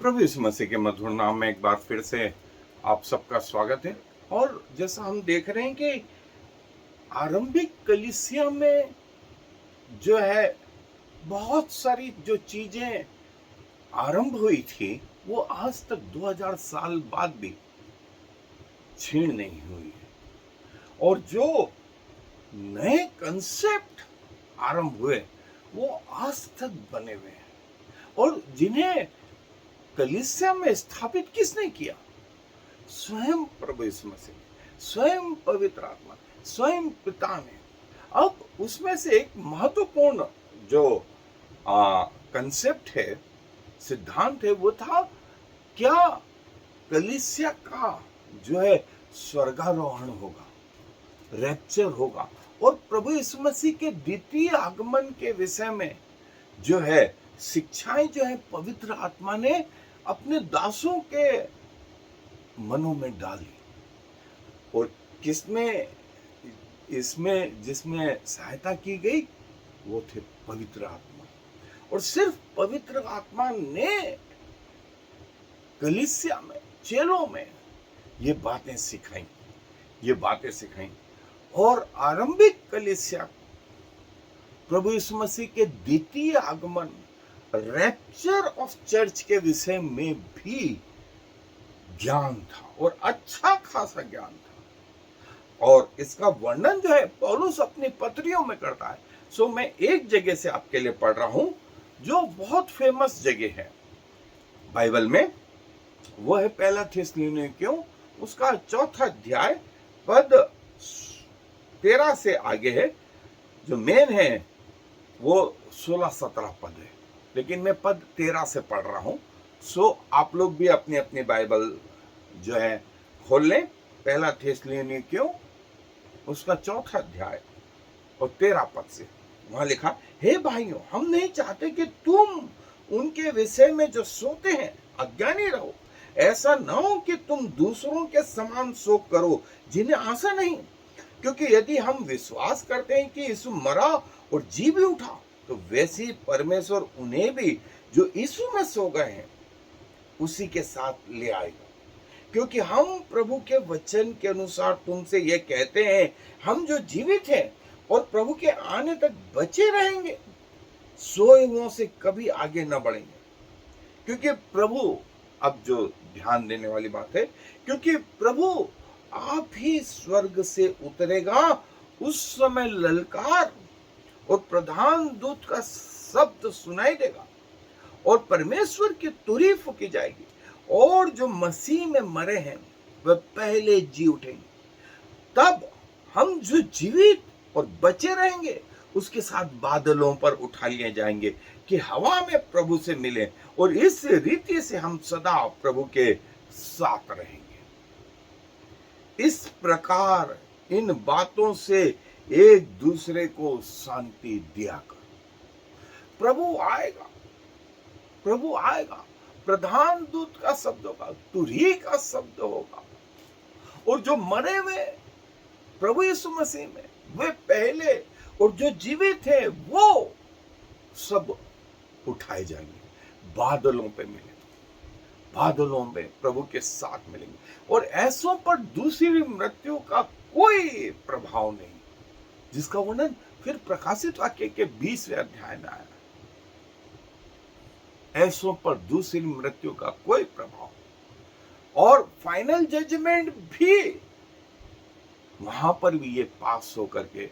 प्रभु यीशु मसीह के मधुर नाम में एक बार फिर से आप सबका स्वागत है। और जैसा हम देख रहे हैं कि आरंभिक कलीसिया में जो है बहुत सारी जो चीजें आरंभ हुई थी वो आज तक 2000 साल बाद भी छीण नहीं हुई है। और जो नए कंसेप्ट आरंभ हुए वो आज तक बने हुए हैं, और जिन्हें कलीसिया में स्थापित किसने किया? स्वयं प्रभु यीशु मसीह, स्वयं पवित्र आत्मा, स्वयं पिता ने। अब उसमें से एक महत्वपूर्ण जो कंसेप्ट है, सिद्धांत है, वो था क्या कलीसिया का जो है स्वर्गारोहण होगा, रैप्चर होगा। और प्रभु यीशु मसीह के द्वितीय आगमन के विषय में जो है शिक्षाएं जो है पवित्र आत्मा ने अपने दासों के मनों में डाली। और किसमें इसमें जिसमें सहायता की गई वो थे पवित्र आत्मा। और सिर्फ पवित्र आत्मा ने कलीसिया में, चेलों में ये बातें सिखाई। और आरंभिक कलीसिया प्रभु यीशु मसीह के द्वितीय आगमन, रैप्चर ऑफ चर्च के विषय में भी ज्ञान था, और अच्छा खासा ज्ञान था। और इसका वर्णन जो है पौलुस अपनी पत्रियों में करता है। सो मैं एक जगह से आपके लिए पढ़ रहा हूं जो बहुत फेमस जगह है बाइबल में। वो है पहला थिस्सलुनीकियों, उसका 4 अध्याय पद 13 से आगे है। जो मेन है वो 16-17 पद है, लेकिन मैं पद 13 से पढ़ रहा हूं। सो आप लोग भी अपनी अपनी बाइबल जो है खोल लें। पहला थिस्सलुनीकियों उसका 4 अध्याय और 13 पद से वहां लिखा, हे भाइयों, हम नहीं चाहते कि तुम उनके विषय में जो सोते हैं अज्ञानी रहो। ऐसा न हो कि तुम दूसरों के समान शोक करो जिन्हें आशा नहीं। क्योंकि यदि हम विश्वास करते हैं कि यीशु मरा और जी भी उठा, तो वैसे ही परमेश्वर उन्हें भी जो यीशु में सो गए हैं उसी के साथ ले आएगा। क्योंकि हम प्रभु के वचन के अनुसार तुमसे ये कहते हैं, हम जो जीवित हैं और प्रभु के आने तक बचे रहेंगे, सोए हुओं से कभी आगे न बढ़ेंगे। क्योंकि प्रभु, अब जो ध्यान देने वाली बात है, क्योंकि प्रभु आप ही स्वर्ग से उतरेगा, उस समय ललकार और प्रधान दूत का शब्द सुनाई देगा और परमेश्वर की तुरही फूंकी जाएगी, और जो मसीह में मरे हैं वह पहले जी उठेंगे। तब हम जो जीवित और बचे रहेंगे उसके साथ बादलों पर उठा लिए जाएंगे कि हवा में प्रभु से मिले, और इस रीति से हम सदा प्रभु के साथ रहेंगे। इस प्रकार इन बातों से एक दूसरे को शांति दिया कर। प्रभु आएगा, प्रधान दूत का शब्द होगा, तुरही का शब्द होगा, और जो मरे हुए प्रभु यीशु मसीह में वे पहले, और जो जीवित है वो सब उठाए जाएंगे, बादलों पे मिलेंगे, बादलों में प्रभु के साथ मिलेंगे। और ऐसों पर दूसरी मृत्यु का कोई प्रभाव नहीं, जिसका वर्णन फिर प्रकाशित वाक्य के 20वें अध्याय में आया। ऐसों पर दूसरी मृत्यु का कोई प्रभाव, और फाइनल जजमेंट भी वहां पर भी ये पास होकर के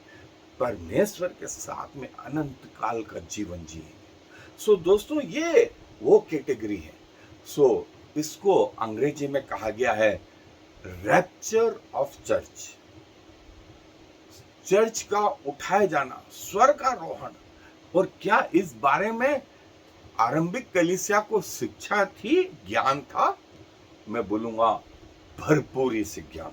परमेश्वर के साथ में अनंत काल का जीवन जिएंगे। सो दोस्तों, ये वो कैटेगरी है। सो इसको अंग्रेजी में कहा गया है रैप्चर ऑफ चर्च, चर्च का उठाए जाना, स्वर्गारोहण। और क्या इस बारे में आरंभिक कलीसिया को शिक्षा थी, ज्ञान था? मैं बोलूंगा भरपूरी से ज्ञान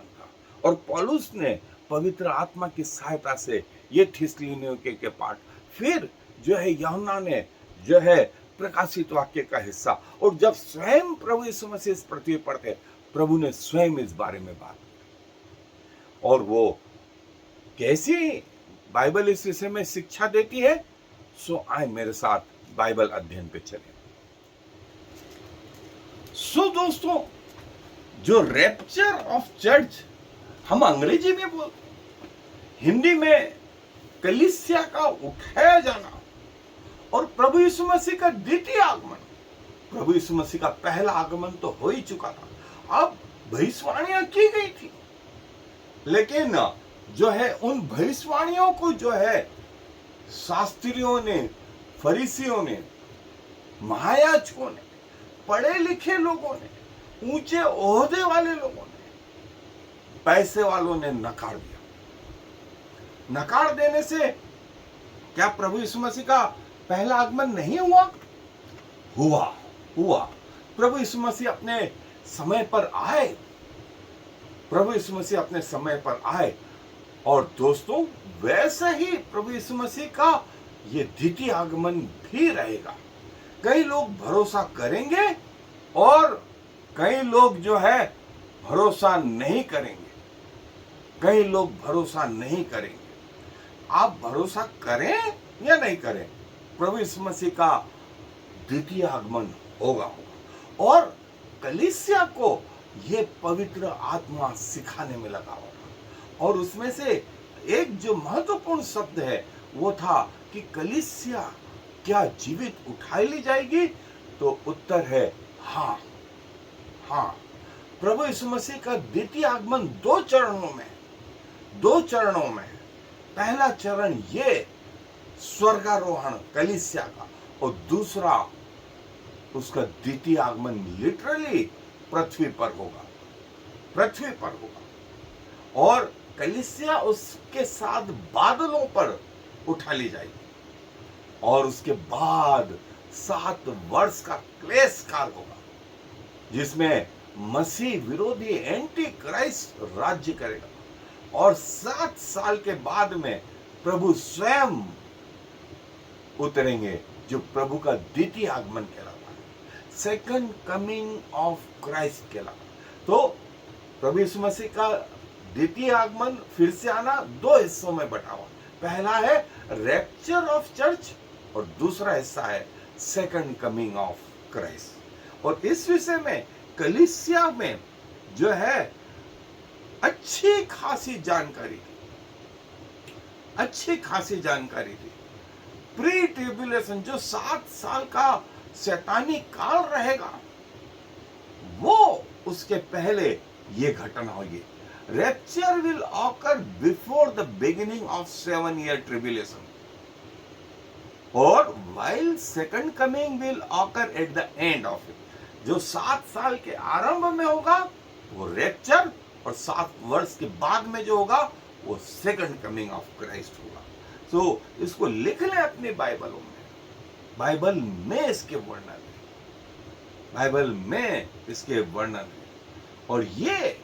था। और पौलुस ने पवित्र आत्मा की सहायता से ये थिस्सलुनीकियों के पाठ, फिर जो है यूहन्ना ने जो है प्रकाशित वाक्य का हिस्सा, और जब स्वयं प्रभु यीशु मसीह इस पृथ्वी पर थे, प्रभु ने स्वयं इस बारे में बात की। और वो कैसी बाइबल इस विषय में शिक्षा देती है, सो आए मेरे साथ बाइबल अध्ययन पे चले। सो दोस्तों, जो रैप्चर ऑफ चर्च हम अंग्रेजी में बोलते हैं, हिंदी में कलीसिया का उठाया जाना और प्रभु यीशु मसीह का द्वितीय आगमन। प्रभु यीशु मसीह का पहला आगमन तो हो ही चुका था, अब भविष्यवाणियां की गई थी, लेकिन जो है उन भविष्यवाणियों को जो है शास्त्रियों ने, फरीसियों ने, महायाजकों ने, पढ़े लिखे लोगों ने, ऊंचे ओहदे वाले लोगों ने, पैसे वालों ने नकार दिया। नकार देने से क्या प्रभु यीशु मसीह का पहला आगमन नहीं हुआ? हुआ। प्रभु यीशु मसीह अपने समय पर आए। प्रभु यीशु मसीह अपने समय पर आए और दोस्तों, वैसा ही प्रभु यीशु मसीह का ये द्वितीय आगमन भी रहेगा। कई लोग भरोसा करेंगे और कई लोग जो है भरोसा नहीं करेंगे। कई लोग भरोसा नहीं करेंगे। आप भरोसा करें या नहीं करें, प्रभु यीशु मसीह का द्वितीय आगमन होगा। और कलीसिया को ये पवित्र आत्मा सिखाने में लगा होगा। और उसमें से एक जो महत्वपूर्ण शब्द है वो था कि कलीसिया क्या जीवित उठाई ली जाएगी? तो उत्तर है हाँ। प्रभु यीशु मसीह का द्वितीय आगमन दो चरणों में। पहला चरण ये स्वर्गारोहण कलीसिया का, और दूसरा उसका द्वितीय आगमन लिटरली पृथ्वी पर होगा। और कलीसिया उसके साथ बादलों पर उठा ली जाएगी और उसके बाद 7 वर्ष का क्लेश काल होगा, जिसमें मसीह विरोधी एंटी क्राइस्ट राज्य करेगा। और 7 साल के बाद में प्रभु स्वयं उतरेंगे, जो प्रभु का द्वितीय आगमन कहलाता है, सेकंड कमिंग ऑफ क्राइस्ट कहलाता। तो प्रभु यीशु मसीह का द्वितीय आगमन, फिर से आना, 2 हिस्सों में बटा हुआ। पहला है रैप्चर ऑफ चर्च और दूसरा हिस्सा है सेकंड कमिंग ऑफ क्राइस्ट। और इस विषय में कलीसिया में जो है अच्छी खासी जानकारी थी। प्री ट्रिब्यूलेशन, जो 7 साल का शैतानी काल रहेगा, वो उसके पहले ये घटना होगी। Rapture will occur before the beginning of 7-year tribulation, और while second coming will occur at the end of it। जो 7 साल के आरंभ में होगा वो रैप्चर, और 7 वर्ष के बाद में जो होगा वो सेकंड कमिंग ऑफ क्राइस्ट होगा। तो इसको लिख लें अपने बाइबलों में। बाइबल में इसके वर्णन है। और ये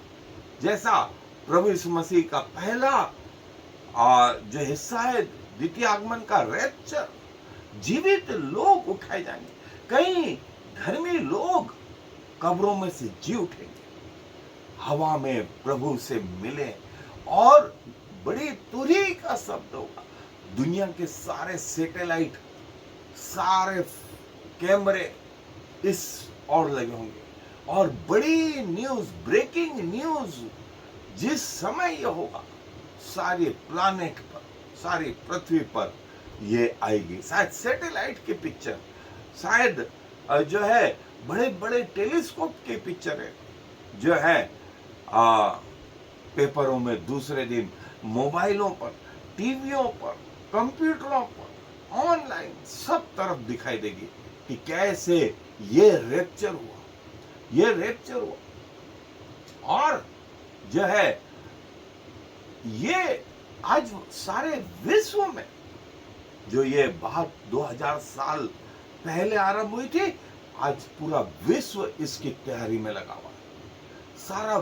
जैसा प्रभु यीशु मसीह का पहला जो हिस्सा है द्वितीय आगमन का रैप्चर, जीवित लोग उठाए जाएंगे। कई धर्मी लोग कब्रों में से जी उठेंगे, हवा में प्रभु से मिले, और बड़ी तुरही का शब्द होगा। दुनिया के सारे सैटेलाइट, सारे कैमरे इस और लगे होंगे, और बड़ी न्यूज, ब्रेकिंग न्यूज जिस समय ये होगा, सारे प्लैनेट पर, सारी पृथ्वी पर ये आएगी। शायद सैटेलाइट की पिक्चर, शायद जो है बड़े बड़े टेलीस्कोप की पिक्चर है, जो है पेपरों में दूसरे दिन, मोबाइलों पर, टीवियों पर, कंप्यूटरों पर, ऑनलाइन सब तरफ दिखाई देगी कि कैसे ये रैप्चर हुआ। और जो है ये आज सारे विश्व में, जो ये बात 2000 साल पहले आरंभ हुई थी, आज पूरा विश्व इसकी तैयारी में लगा हुआ है। सारा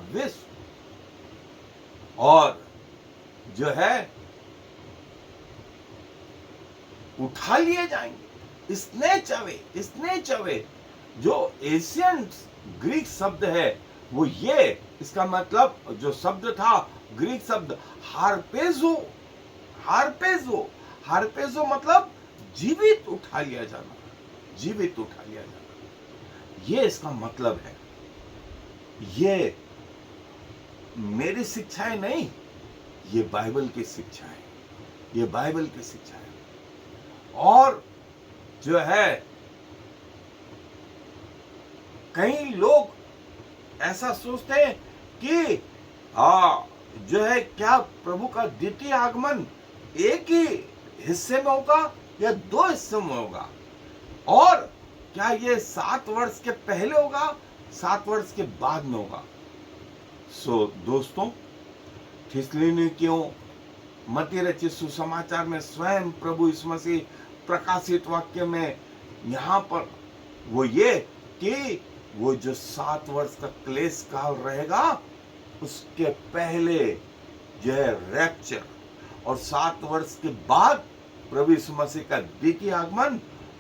विश्व। और जो है उठा लिए जाएंगे। स्नेचवे जो एशियन ग्रीक शब्द है वो ये, इसका मतलब जो शब्द था ग्रीक शब्द हार्पेजो मतलब जीवित उठा लिया जाना। ये इसका मतलब है। ये मेरी शिक्षाएं नहीं, ये बाइबल की शिक्षा है, ये बाइबल की शिक्षा है। और जो है कई लोग ऐसा सोचते हैं कि जो है क्या प्रभु का द्वितीय आगमन एक ही हिस्से में होगा या दो हिस्सों में होगा, और क्या ये 7 वर्ष के पहले होगा 7 वर्ष के बाद में होगा। दोस्तों, थिस्सलुनीकियों मती रचित सुसमाचार में स्वयं प्रभु यीशु मसीह प्रकाशित वाक्य में यहाँ पर वो ये कि वो जो 7 वर्ष का क्लेश काल रहेगा उसके पहले जो है रैप्चर, और 7 वर्ष के बाद प्रभु यीशु मसीह का द्वितीय आगमन,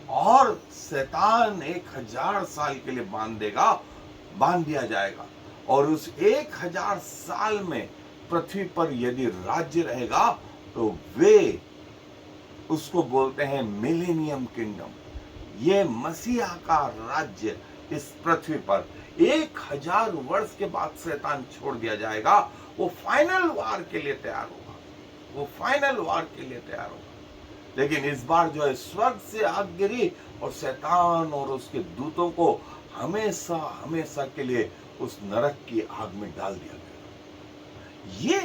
और शैतान 1000 साल के लिए बांध दिया जाएगा। और उस 1000 साल में पृथ्वी पर यदि राज्य रहेगा तो वे उसको बोलते हैं मिलेनियम किंगडम। ये मसीहा का राज्य इस पृथ्वी पर 1000 वर्ष के बाद शैतान छोड़ दिया जाएगा। वो फाइनल वार के लिए तैयार होगा, वो फाइनल वार के लिए तैयार होगा। लेकिन इस बार जो है स्वर्ग से आग गिरी और शैतान और उसके दूतों को हमेशा हमेशा के लिए उस नरक की आग में डाल दिया गया। ये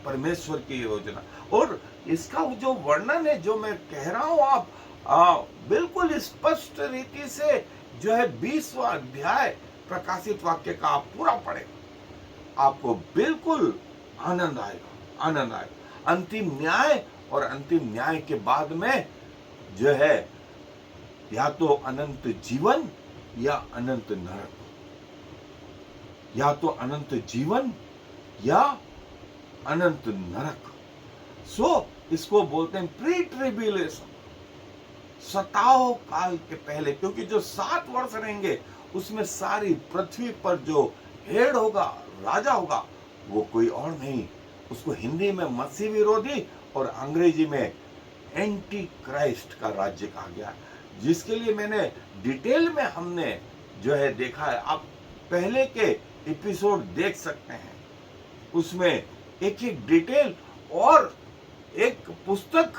परमेश्वर की योजना, और इसका जो वर्णन है जो मैं कह रहा हूं, आप बिल्कुल स्पष्ट रीति से जो है 20वां अध्याय प्रकाशित वाक्य का आप पूरा पढ़े, आपको बिल्कुल आनंद आएगा, आनंद आएगा। अंतिम न्याय, और अंतिम न्याय के बाद में जो है या तो अनंत जीवन या अनंत नरक, या तो अनंत जीवन या अनंत नरक। इसको बोलते हैं प्री ट्रिब्यूलेशन, सताओ काल के पहले, क्योंकि जो 7 वर्ष रहेंगे उसमें सारी पृथ्वी पर जो हेड होगा, राजा होगा, वो कोई और नहीं, उसको हिंदी में मसीह विरोधी और अंग्रेजी में एंटी क्राइस्ट का राज्य कहा गया, जिसके लिए मैंने डिटेल में हमने जो है देखा है। आप पहले के एपिसोड देख सकते हैं, उसमें एक एक डिटेल, और एक पुस्तक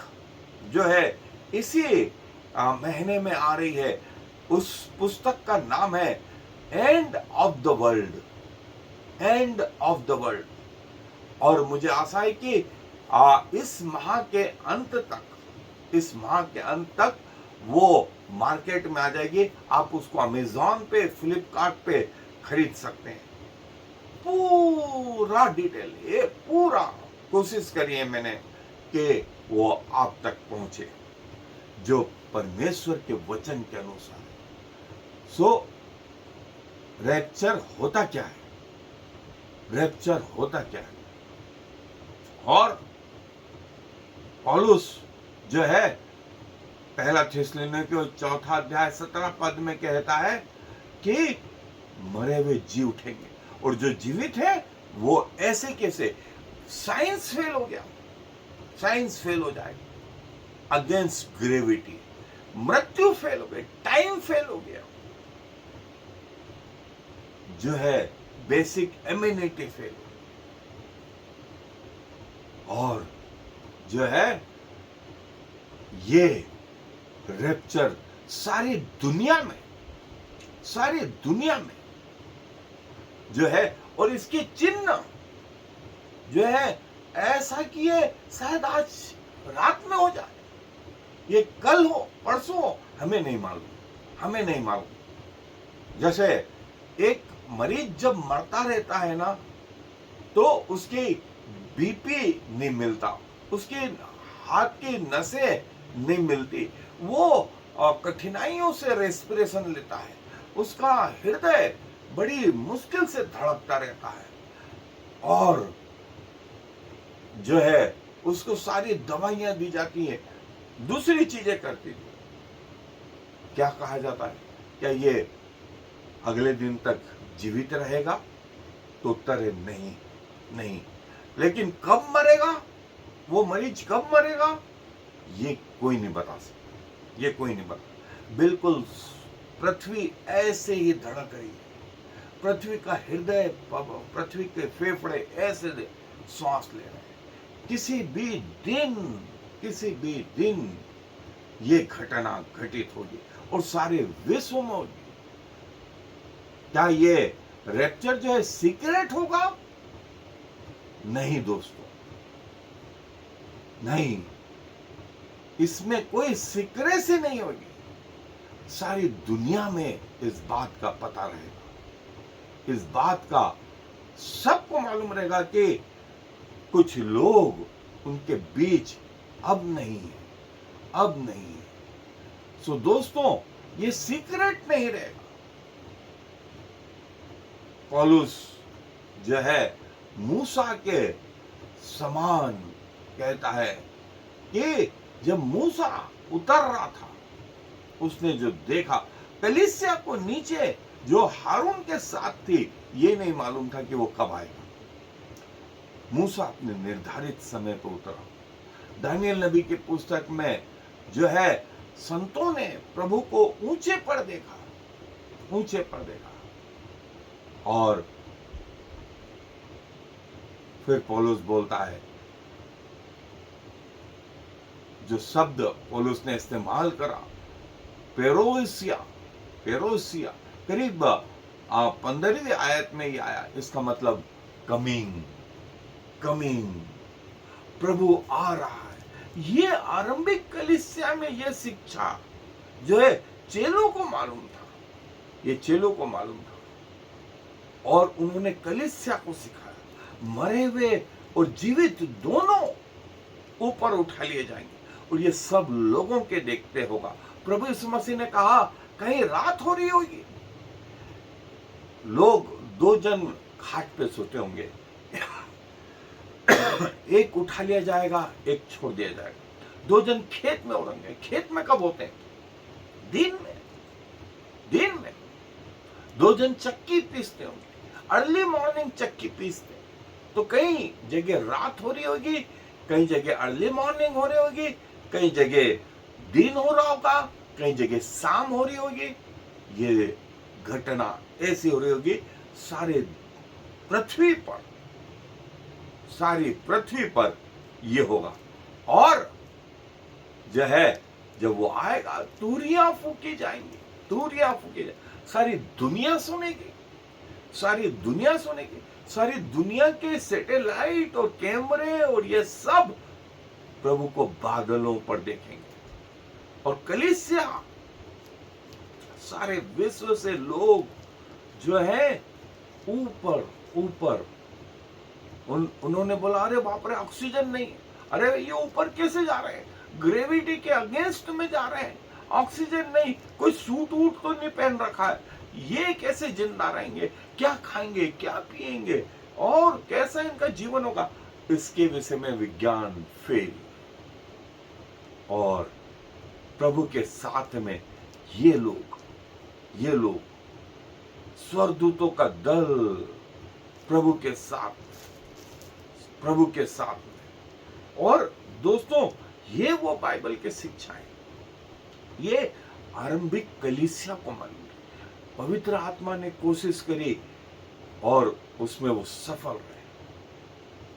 जो है इसी महीने में आ रही है, उस पुस्तक का नाम है end of the world, end of the world. और मुझे आशा है कि इस माह के अंत तक वो मार्केट में आ जाएगी। आप उसको अमेज़न पे, फ्लिपकार्ट पे खरीद सकते हैं। पूरा डिटेल, ये पूरा कोशिश करिए मैंने कि वो आप तक पहुंचे जो परमेश्वर के वचन के अनुसार। रैप्चर होता क्या है, रैप्चर होता क्या है? और पौलुस जो है पहला थिस्सलुनीकियों 4 अध्याय 17 पद में कहता है कि मरे हुए जी उठेंगे, और जो जीवित है वो ऐसे कैसे? साइंस फेल हो गया, साइंस फेल हो जाएगा अगेंस्ट ग्रेविटी, मृत्यु फेल हो गई, टाइम फेल हो गया, जो है बेसिक इम्यूनिटी फेल, और जो है ये रैप्चर सारी दुनिया में जो है, और इसके चिन्ह जो है ऐसा कि ये शायद आज रात में हो जाए, ये कल हो, परसों हो, हमें नहीं मालूम। जैसे एक मरीज जब मरता रहता है ना, तो उसकी बीपी नहीं मिलता, उसके हाथ की नसें नहीं मिलती, वो कठिनाइयों से रेस्पिरेशन लेता है, उसका हृदय बड़ी मुश्किल से धड़कता रहता है, और जो है उसको सारी दवाइयां दी जाती हैं, दूसरी चीजें करती है। क्या कहा जाता है? क्या ये अगले दिन तक जीवित रहेगा? तो उत्तर है नहीं। लेकिन कब मरेगा, वो मरीज कब मरेगा, ये कोई नहीं बता सकता, बिल्कुल पृथ्वी ऐसे ही धड़क रही है, पृथ्वी का हृदय, पृथ्वी के फेफड़े ऐसे श्वास ले रहे हैं। किसी भी दिन ये घटना घटित होगी और सारे विश्व में होगी। क्या ये रैप्चर जो है सीक्रेट होगा? नहीं दोस्तों, नहीं, इसमें कोई सीक्रेसी नहीं होगी। सारी दुनिया में इस बात का पता रहेगा, इस बात का सबको मालूम रहेगा कि कुछ लोग उनके बीच अब नहीं है, अब नहीं है। सो दोस्तों, ये सीक्रेट नहीं रहेगा। पौलुस जो है मूसा के समान कहता है कि जब मूसा उतर रहा था, उसने जो देखा, कलीसिया को नीचे जो हारून के साथ थी, ये नहीं मालूम था कि वो कब आएगा। मूसा अपने निर्धारित समय पर उतरा। दानियल नबी की पुस्तक में जो है संतों ने प्रभु को ऊंचे पर देखा, ऊंचे पर देखा। और फिर पौलुस बोलता है, जो शब्द पौलुस ने इस्तेमाल करा, पेरोसिया, पेरोसिया, करीब 15वीं आयत में ही आया। इसका मतलब कमिंग, कमिंग, प्रभु आ रहा है। ये आरंभिक कलीसिया में यह शिक्षा जो है चेलों को मालूम था, ये चेलों को मालूम था और उन्होंने कलीसिया को सिखाया। मरे हुए और जीवित दोनों ऊपर उठा लिए जाएंगे और ये सब लोगों के देखते होगा। प्रभु यीशु मसीह ने कहा, कहीं रात हो रही होगी, लोग 2 जन खाट पे सोते होंगे, एक उठा लिया जाएगा, एक छोड़ दिया जाएगा। 2 जन खेत में उड़ेंगे। खेत में कब होते हैं? दिन में, दिन में। 2 जन चक्की पीसते होंगे, अर्ली मॉर्निंग चक्की पीसते। तो कहीं जगह रात हो रही होगी, कहीं जगह अर्ली मॉर्निंग हो रही होगी, कहीं जगह दिन हो रहा होगा, कहीं जगह शाम हो रही होगी। ये घटना ऐसी हो रही होगी सारे पृथ्वी पर, सारी पृथ्वी पर ये होगा। और जो है जब वो आएगा, तूरियां फूकी जाएंगी, तूरियां फूकी जाएंगी, सारी दुनिया सुनेगी, सारी दुनिया सुनेगी, सारी दुनिया के सैटेलाइट और कैमरे और ये सब प्रभु को बादलों पर देखेंगे। और कलीसिया, सारे विश्व से लोग जो है ऊपर ऊपर, उन्होंने बोला, अरे बाप रे, ऑक्सीजन नहीं, अरे ये ऊपर कैसे जा रहे हैं? ग्रेविटी के अगेंस्ट में जा रहे हैं, ऑक्सीजन नहीं, कोई सूट वूट तो नहीं पहन रखा है, ये कैसे जिंदा रहेंगे? क्या खाएंगे, क्या पिएंगे और कैसा इनका जीवन होगा? इसके विषय में विज्ञान फेल। और प्रभु के साथ में ये लोग स्वर्गदूतों का दल प्रभु के साथ में। और दोस्तों, ये वो बाइबल के शिक्षा है, ये आरंभिक कलीसिया को मालूम है। पवित्र आत्मा ने कोशिश करी और उसमें वो सफल रहे।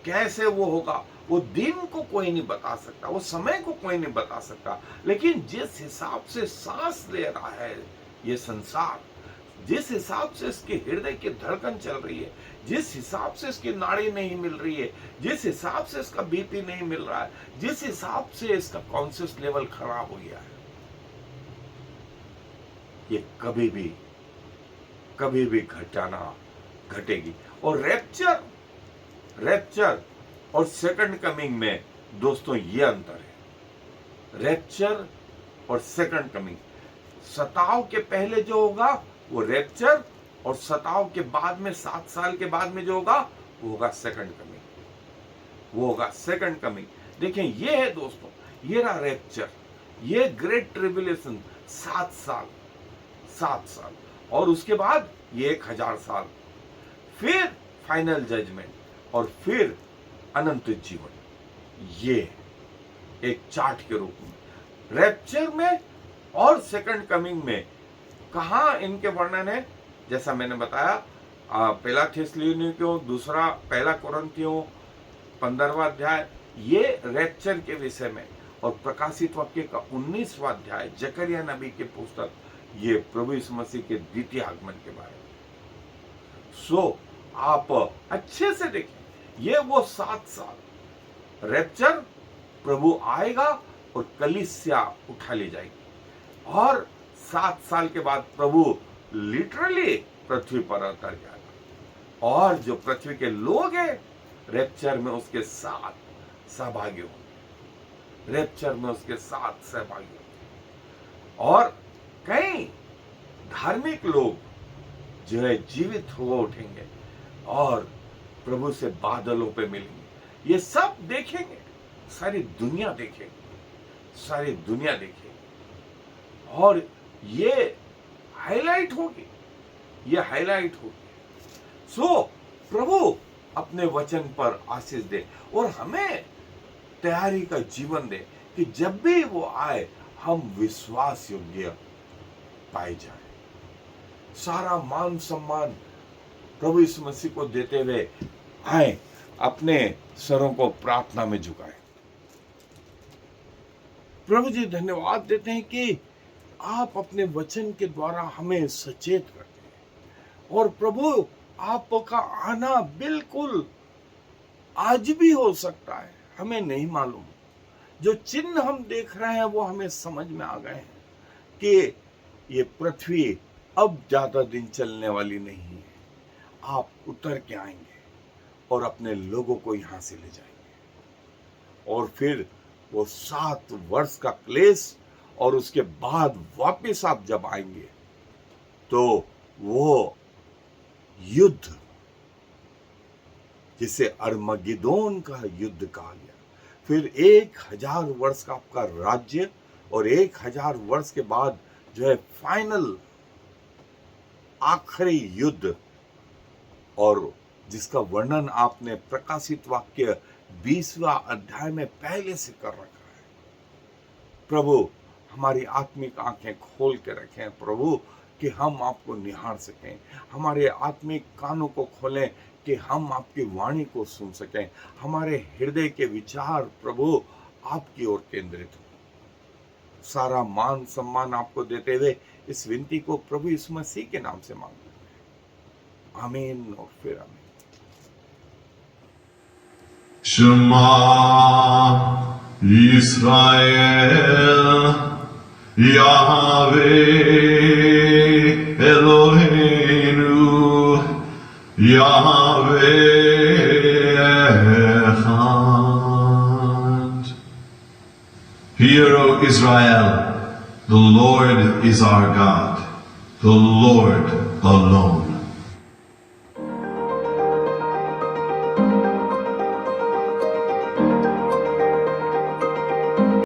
कैसे वो होगा, वो दिन को कोई नहीं बता सकता, वो समय को कोई नहीं बता सकता, लेकिन जिस हिसाब से सांस ले रहा है ये संसार, जिस हिसाब से इसके हृदय की धड़कन चल रही है, जिस हिसाब से इसकी नाड़ी नहीं मिल रही है, जिस हिसाब से इसका बीपी नहीं मिल रहा है, जिस हिसाब से इसका कॉन्शियस लेवल खराब हो गया है, ये कभी भी घटना घटेगी। और रैप्चर और सेकंड कमिंग में दोस्तों ये अंतर है। रैप्चर और सेकंड कमिंग, सताव के पहले जो होगा वो रैप्चर, और सताव के बाद में 7 साल के बाद में जो होगा वो होगा सेकंड कमिंग, वो होगा सेकंड कमिंग। देखें, ये है दोस्तों, ये रहा रैप्चर, ये ग्रेट ट्रिब्यूलेशन 7 साल, और उसके बाद ये 1000 साल, फिर फाइनल जजमेंट और फिर अनंत जीवन। ये एक चार्ट के रूप में रैप्चर में और सेकंड कमिंग में कहाँ इनके वर्णन है? जैसा मैंने बताया, पहला थिस्सलुनीकियों, दूसरा पहला कुरिन्थियों 15वां अध्याय ये रैप्चर के विषय में, और प्रकाशित वाक्य का 19वां अध्याय जकरिया नबी की पुस्तक ये प्रभु यीशु मसीह के द्वितीय आगमन के बारे में। सो आप अच्छे से देखें, ये वो 7 साल रैप्चर, प्रभु आएगा और कलीसिया उठा ली जाएगी, और 7 साल के बाद प्रभु लिटरली पृथ्वी पर उतर जाएगा, और जो पृथ्वी के लोग हैं रैप्चर में उसके साथ सहभागी होंगे, रैप्चर में उसके साथ सहभागी होंगे, और कई धार्मिक लोग जो है जीवित हो उठेंगे और प्रभु से बादलों पे मिलेंगे। ये सब देखेंगे, सारी दुनिया देखेगी, सारी दुनिया देखेगी, और ये हाईलाइट होगी, ये हाईलाइट होगी। सो प्रभु अपने वचन पर आशीष दे और हमें तैयारी का जीवन दे कि जब भी वो आए हम विश्वास योग्य पाए जाए। सारा मान सम्मान प्रभु यीशु मसीह को देते हुए आए, अपने सरों को प्रार्थना में झुकाएं। प्रभु जी धन्यवाद देते हैं कि आप अपने वचन के द्वारा हमें सचेत करते हैं, और प्रभु आपका आना बिल्कुल आज भी हो सकता है, हमें नहीं मालूम। जो चिन्ह हम देख रहे हैं वो हमें समझ में आ गए हैं कि ये पृथ्वी अब ज्यादा दिन चलने वाली नहीं है। आप उतर के आएंगे और अपने लोगों को यहां से ले जाएंगे, और फिर वो 7 वर्ष का क्लेश, और उसके बाद वापस आप जब आएंगे तो वो युद्ध जिसे अर्मगिदोन का युद्ध कहा गया, फिर 1000 वर्ष का आपका राज्य, और 1000 वर्ष के बाद जो है फाइनल आखिरी युद्ध, और जिसका वर्णन आपने प्रकाशित वाक्य 20वां अध्याय में पहले से कर रखा है। प्रभु हमारी आत्मिक आंखें खोल के रखें प्रभु, कि हम आपको निहार सकें, हमारे आत्मिक कानों को खोलें कि हम आपकी वाणी को सुन सकें, हमारे हृदय के विचार प्रभु आपकी ओर केंद्रित हो। सारा मान सम्मान आपको देते हुए इस विनती को प्रभु यीशु मसीह के नाम से मांगते हैं, आमीन और फिर आमीन। शमा इस्राएल Yahweh Eloheinu Yahweh Echad. Hear, O Israel, the Lord is our God, the Lord alone.